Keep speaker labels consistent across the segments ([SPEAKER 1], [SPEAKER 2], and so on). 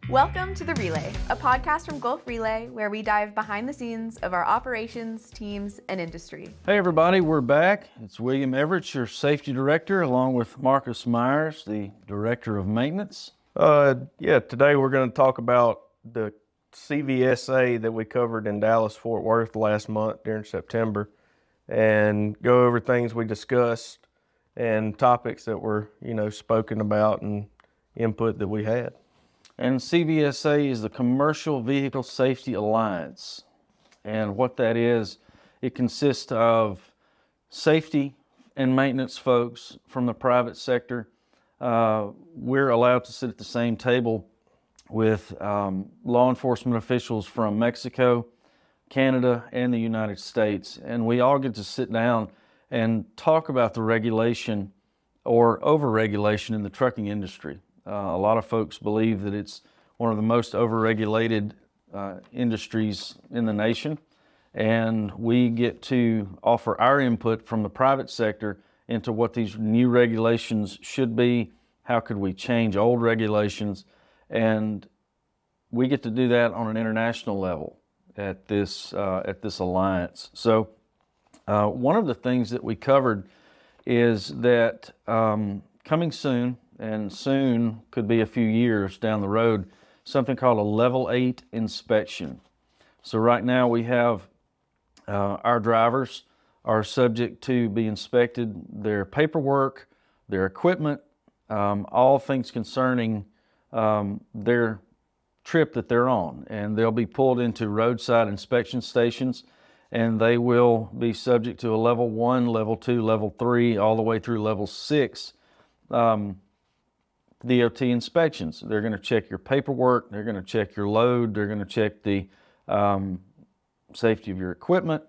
[SPEAKER 1] Welcome to The Relay, a podcast from Gulf Relay where we dive behind the scenes of our operations, teams, and industry.
[SPEAKER 2] Hey everybody, we're back. It's William Everett, your safety director, along with Marcus Myers, the director of maintenance.
[SPEAKER 3] Today we're going to talk about the CVSA that we covered in Dallas-Fort Worth last month during September and go over things we discussed and topics that were, spoken about and input that we had.
[SPEAKER 2] And CVSA is the Commercial Vehicle Safety Alliance. And what that is, it consists of safety and maintenance folks from the private sector. We're allowed to sit at the same table with law enforcement officials from Mexico, Canada, and the United States. And we all get to sit down and talk about the regulation or over-regulation in the trucking industry. A lot of folks believe that it's one of the most over-regulated industries in the nation, and we get to offer our input from the private sector into what these new regulations should be, how could we change old regulations, and we get to do that on an international level at this alliance. So one of the things that we covered is that coming soon, and soon could be a few years down the road, something called a Level 8 inspection. So right now we have our drivers are subject to be inspected, their paperwork, their equipment, all things concerning their trip that they're on. And they'll be pulled into roadside inspection stations, and they will be subject to a Level 1, Level 2, Level 3, all the way through Level 6 DOT inspections. They're going to check your paperwork, they're going to check your load, they're going to check the safety of your equipment.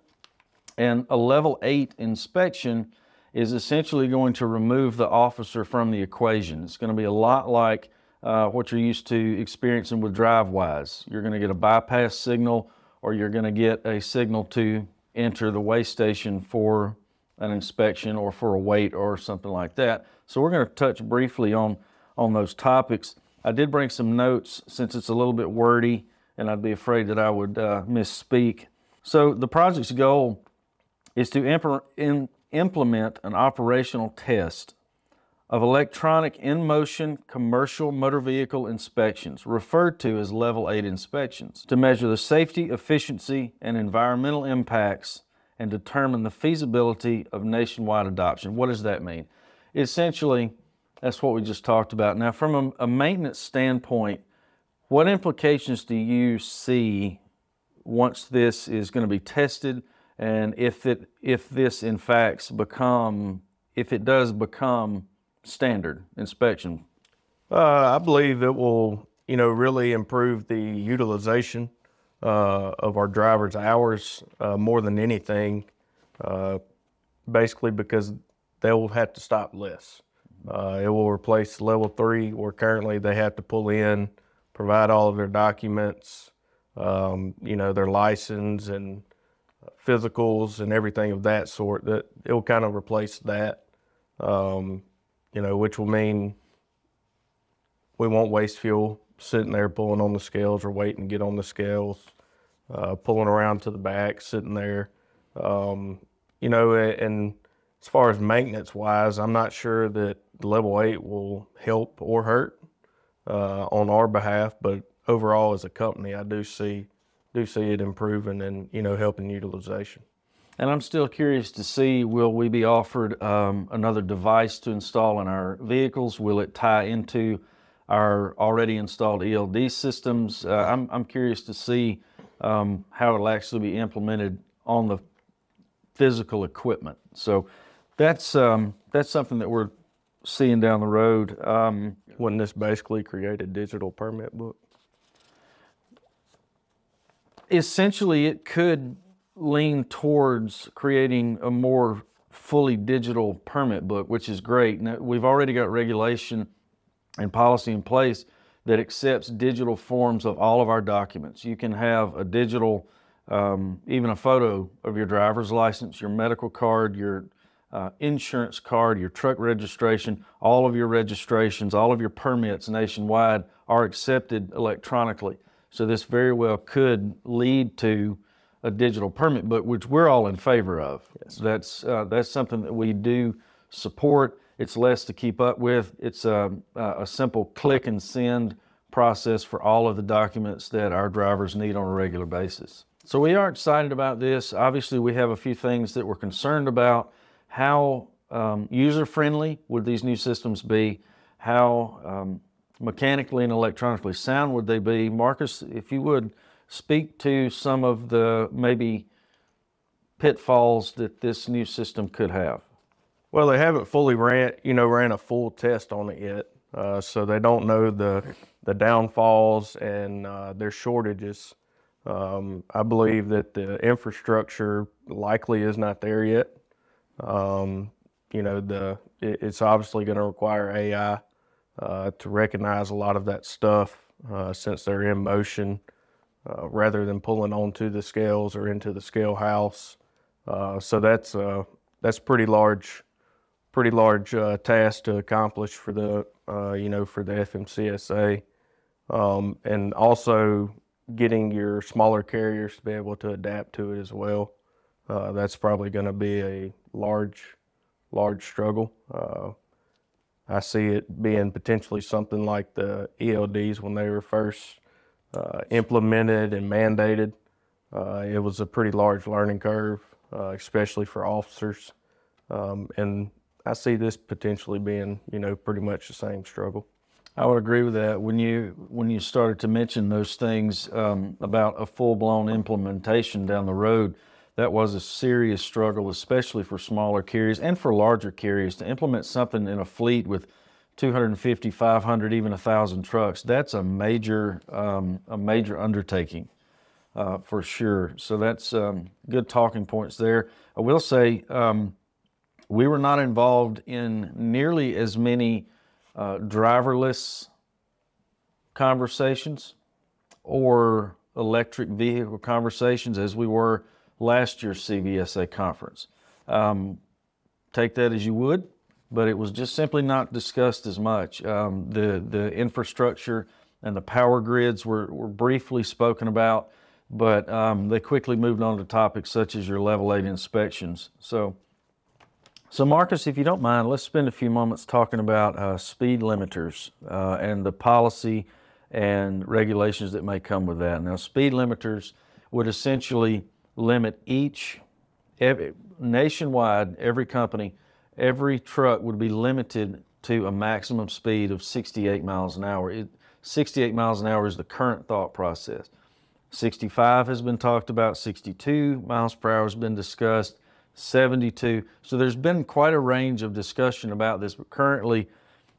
[SPEAKER 2] And a Level 8 inspection is essentially going to remove the officer from the equation. It's going to be a lot like what you're used to experiencing with DriveWise. You're going to get a bypass signal, or you're going to get a signal to enter the weigh station for an inspection or for a weight or something like that. So we're going to touch briefly on those topics. I did bring some notes since it's a little bit wordy and I'd be afraid that I would misspeak. So the project's goal is to implement an operational test of electronic in-motion commercial motor vehicle inspections, referred to as Level 8 inspections, to measure the safety, efficiency, and environmental impacts and determine the feasibility of nationwide adoption. What does that mean? Essentially, that's what we just talked about. Now, from a maintenance standpoint, what implications do you see once this is going to be tested, and if this in fact does become standard inspection?
[SPEAKER 3] I believe it will, really improve the utilization of our drivers' hours more than anything, basically because they will have to stop less. It will replace Level 3, where currently they have to pull in, provide all of their documents, their license and physicals and everything of that sort. That it will kind of replace that, which will mean we won't waste fuel sitting there pulling on the scales or waiting to get on the scales, pulling around to the back, sitting there, and as far as maintenance-wise, I'm not sure that Level 8 will help or hurt on our behalf, but overall as a company, I do see it improving and, helping utilization.
[SPEAKER 2] And I'm still curious to see, will we be offered another device to install in our vehicles? Will it tie into our already installed ELD systems? I'm curious to see how it'll actually be implemented on the physical equipment. So that's something that we're seeing down the road.
[SPEAKER 3] Wouldn't this basically create a digital permit book?
[SPEAKER 2] Essentially, it could lean towards creating a more fully digital permit book, which is great. Now, we've already got regulation and policy in place that accepts digital forms of all of our documents. You can have a digital, even a photo of your driver's license, your medical card, your insurance card, your truck registration, all of your registrations, all of your permits nationwide are accepted electronically. So this very well could lead to a digital permit book, which we're all in favor of. Yes. That's something that we do support. It's less to keep up with. It's a simple click and send process for all of the documents that our drivers need on a regular basis. So we are excited about this. Obviously, we have a few things that we're concerned about. How user-friendly would these new systems be? How mechanically and electronically sound would they be? Marcus, if you would speak to some of the maybe pitfalls that this new system could have.
[SPEAKER 3] Well, they haven't fully ran a full test on it yet, so they don't know the downfalls and their shortages. I believe that the infrastructure likely is not there yet. It's obviously going to require AI to recognize a lot of that stuff since they're in motion, rather than pulling onto the scales or into the scale house. So that's pretty large task to accomplish for the for the FMCSA, and also getting your smaller carriers to be able to adapt to it as well. That's probably going to be a large struggle. I see it being potentially something like the ELDs when they were first implemented and mandated. It was a pretty large learning curve, especially for officers. And I see this potentially being, pretty much the same struggle.
[SPEAKER 2] I would agree with that. When you started to mention those things about a full-blown implementation down the road, that was a serious struggle, especially for smaller carriers and for larger carriers to implement something in a fleet with 250, 500, even 1,000 trucks. That's a major undertaking for sure. So that's good talking points there. I will say we were not involved in nearly as many driverless conversations or electric vehicle conversations as we were last year's CVSA conference. Take that as you would, but it was just simply not discussed as much. The infrastructure and the power grids were briefly spoken about, but they quickly moved on to topics such as your level 8 inspections. So Marcus, if you don't mind, let's spend a few moments talking about speed limiters and the policy and regulations that may come with that. Now, speed limiters would essentially limit nationwide, every company, every truck would be limited to a maximum speed of 68 miles an hour. 68 miles an hour is the current thought process. 65 has been talked about, 62 miles per hour has been discussed, 72. So there's been quite a range of discussion about this, but currently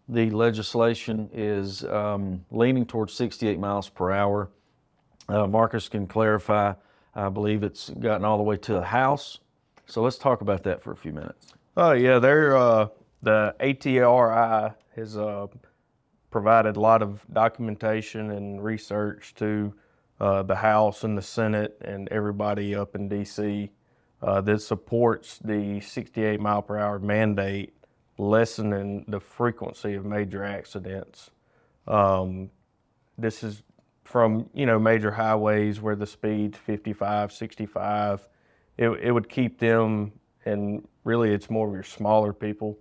[SPEAKER 2] the legislation is leaning towards 68 miles per hour. Marcus can clarify. I believe it's gotten all the way to the House. So let's talk about that for a few minutes.
[SPEAKER 3] Oh yeah, the ATRI has provided a lot of documentation and research to the House and the Senate and everybody up in DC that supports the 68 mile per hour mandate, lessening the frequency of major accidents. This is from major highways where the speed's 55, 65. It would keep them, and really it's more of your smaller people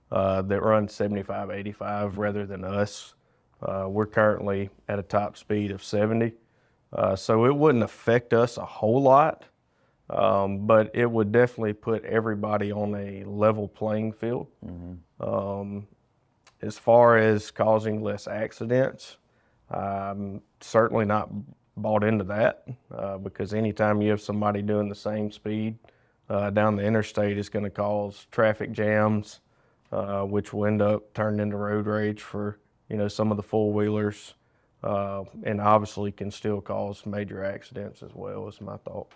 [SPEAKER 3] that run 75, 85 rather than us. We're currently at a top speed of 70. So it wouldn't affect us a whole lot, but it would definitely put everybody on a level playing field. Mm-hmm. As far as causing less accidents, I'm certainly not bought into that because anytime you have somebody doing the same speed down the interstate, it's going to cause traffic jams, which will end up turning into road rage for some of the four-wheelers, and obviously can still cause major accidents as well, is my thought.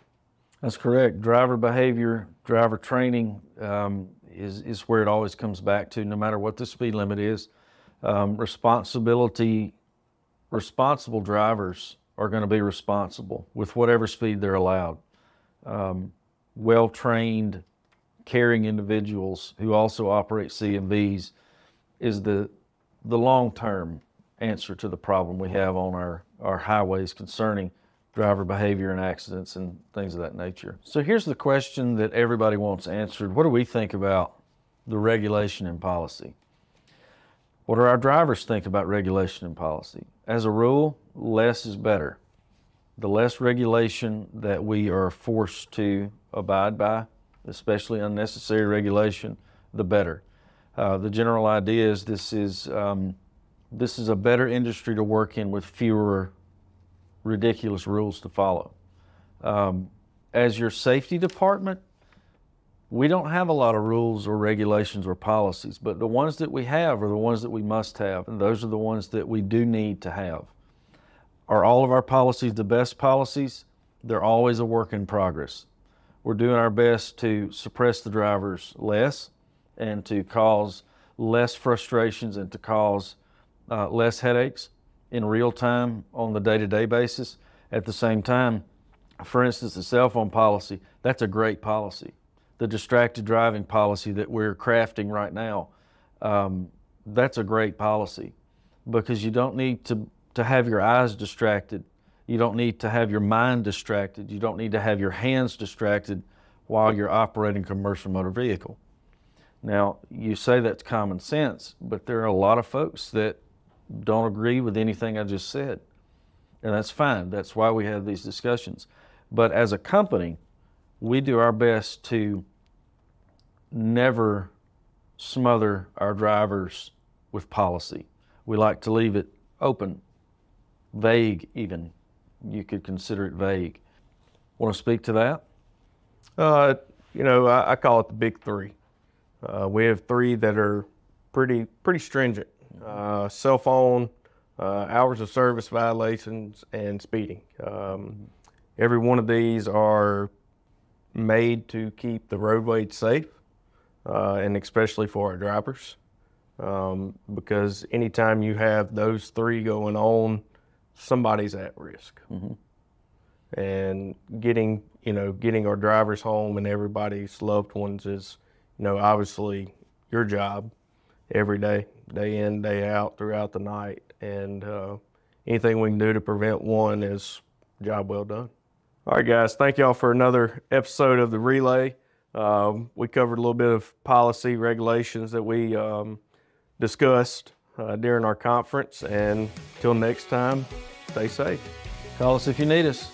[SPEAKER 2] That's correct. Driver behavior, driver training is where it always comes back to, no matter what the speed limit is. Responsible drivers are going to be responsible with whatever speed they're allowed. Well-trained caring individuals who also operate CMVs is the long-term answer to the problem we have on our highways concerning driver behavior and accidents and things of that nature. So here's the question that everybody wants answered. What do we think about the regulation and policy? What do our drivers think about regulation and policy? As a rule, less is better. The less regulation that we are forced to abide by, especially unnecessary regulation, the better. The general idea is this is a better industry to work in with fewer ridiculous rules to follow. As your safety department, we don't have a lot of rules or regulations or policies, but the ones that we have are the ones that we must have, and those are the ones that we do need to have. Are all of our policies the best policies? They're always a work in progress. We're doing our best to suppress the drivers less and to cause less frustrations and to cause less headaches in real time on the day-to-day basis. At the same time, for instance, the cell phone policy, that's a great policy. The distracted driving policy that we're crafting right now, that's a great policy because you don't need to have your eyes distracted. You don't need to have your mind distracted. You don't need to have your hands distracted while you're operating a commercial motor vehicle. Now, you say that's common sense, but there are a lot of folks that don't agree with anything I just said. And that's fine. That's why we have these discussions. But as a company, we do our best to never smother our drivers with policy. We like to leave it open, vague even. You could consider it vague. Want to speak to that?
[SPEAKER 3] I call it the big three. We have three that are pretty stringent. Cell phone, hours of service violations, and speeding. Every one of these are made to keep the roadway safe, and especially for our drivers. Because anytime you have those three going on, somebody's at risk. Mm-hmm. And getting our drivers home and everybody's loved ones is, obviously your job every day, day in, day out, throughout the night. And anything we can do to prevent one is job well done. All right, guys, thank y'all for another episode of The Relay. We covered a little bit of policy regulations that we discussed during our conference. And till next time, stay safe.
[SPEAKER 2] Call us if you need us.